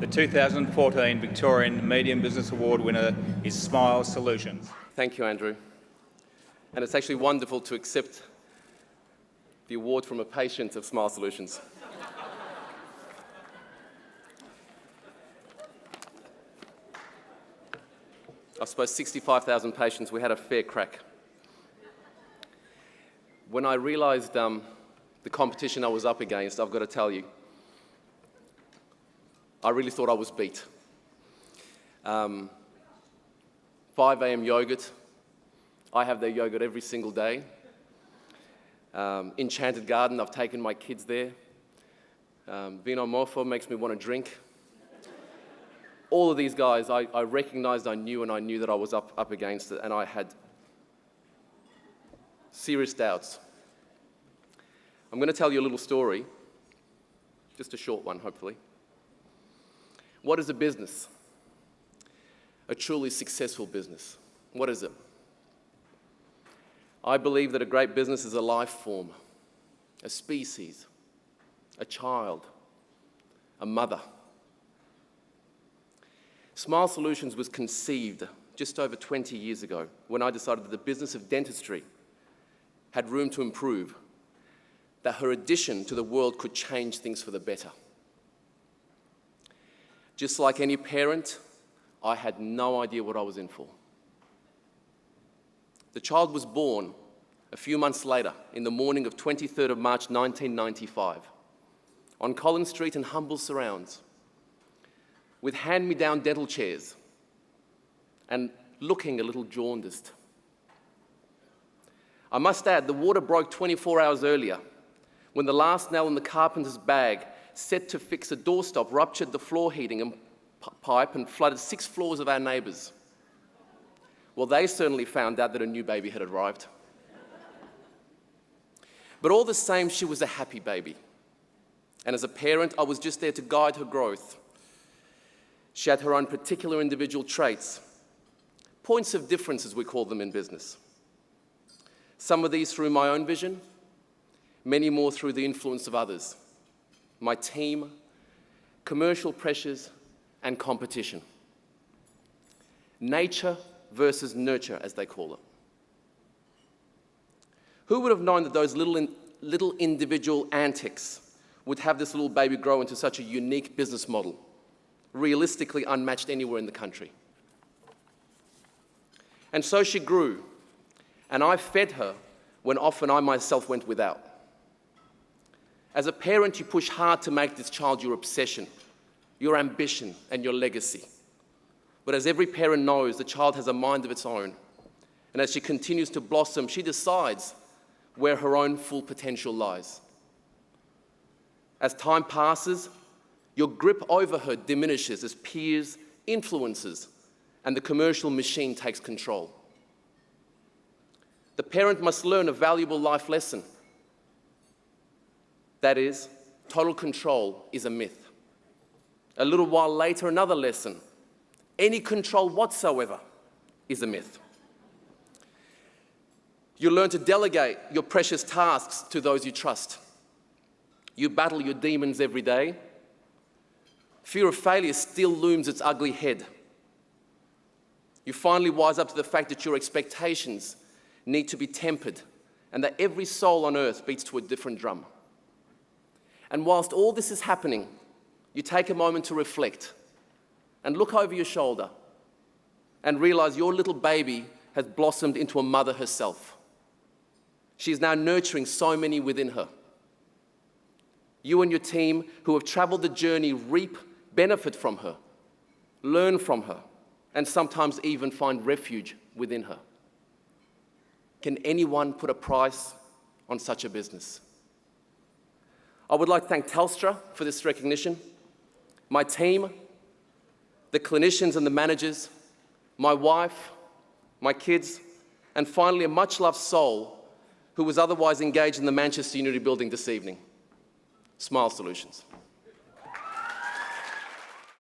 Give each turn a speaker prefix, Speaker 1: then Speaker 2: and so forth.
Speaker 1: The 2014 Victorian Medium Business Award winner is Smile Solutions.
Speaker 2: Thank you, Andrew. And it's actually wonderful to accept the award from a patient of Smile Solutions. I suppose 65,000 patients, we had a fair crack. When I realised the competition I was up against, I've got to tell you, I really thought I was beat. 5 a.m. yogurt. I have their yogurt every single day. Enchanted Garden, I've taken my kids there. Vino Morfo makes me want to drink. All of these guys, I recognised, I knew that I was up against it, and I had serious doubts. I'm going to tell you a little story, just a short one, hopefully. What is a business? A truly successful business. What is it? I believe that a great business is a life form, a species, a child, a mother. Smile Solutions was conceived just over 20 years ago when I decided that the business of dentistry had room to improve, that her addition to the world could change things for the better. Just like any parent, I had no idea what I was in for. The child was born a few months later, in the morning of 23rd of March 1995, on Collins Street in humble surrounds, with hand-me-down dental chairs and looking a little jaundiced. I must add, the water broke 24 hours earlier, when the last nail in the carpenter's bag set to fix a doorstop ruptured the floor heating and pipe and flooded 6 floors of our neighbours. Well, they certainly found out that a new baby had arrived. But all the same, she was a happy baby. And as a parent, I was just there to guide her growth. She had her own particular individual traits, points of difference, as we call them in business. Some of these through my own vision, many more through the influence of others. My team, commercial pressures, and competition. Nature versus nurture, as they call it. Who would have known that those little individual antics would have this little baby grow into such a unique business model, realistically unmatched anywhere in the country? And so she grew, and I fed her when often I myself went without. As a parent, you push hard to make this child your obsession, your ambition, and your legacy. But as every parent knows, the child has a mind of its own. And as she continues to blossom, she decides where her own full potential lies. As time passes, your grip over her diminishes as peers, influences, and the commercial machine takes control. The parent must learn a valuable life lesson. That is, total control is a myth. A little while later, another lesson. Any control whatsoever is a myth. You learn to delegate your precious tasks to those you trust. You battle your demons every day. Fear of failure still looms its ugly head. You finally wise up to the fact that your expectations need to be tempered and that every soul on earth beats to a different drum. And whilst all this is happening, you take a moment to reflect and look over your shoulder and realize your little baby has blossomed into a mother herself. She is now nurturing so many within her. You and your team who have traveled the journey reap benefit from her, learn from her, and sometimes even find refuge within her. Can anyone put a price on such a business? I would like to thank Telstra for this recognition, my team, the clinicians and the managers, my wife, my kids, and finally a much-loved soul who was otherwise engaged in the Manchester Unity building this evening. Smile Solutions.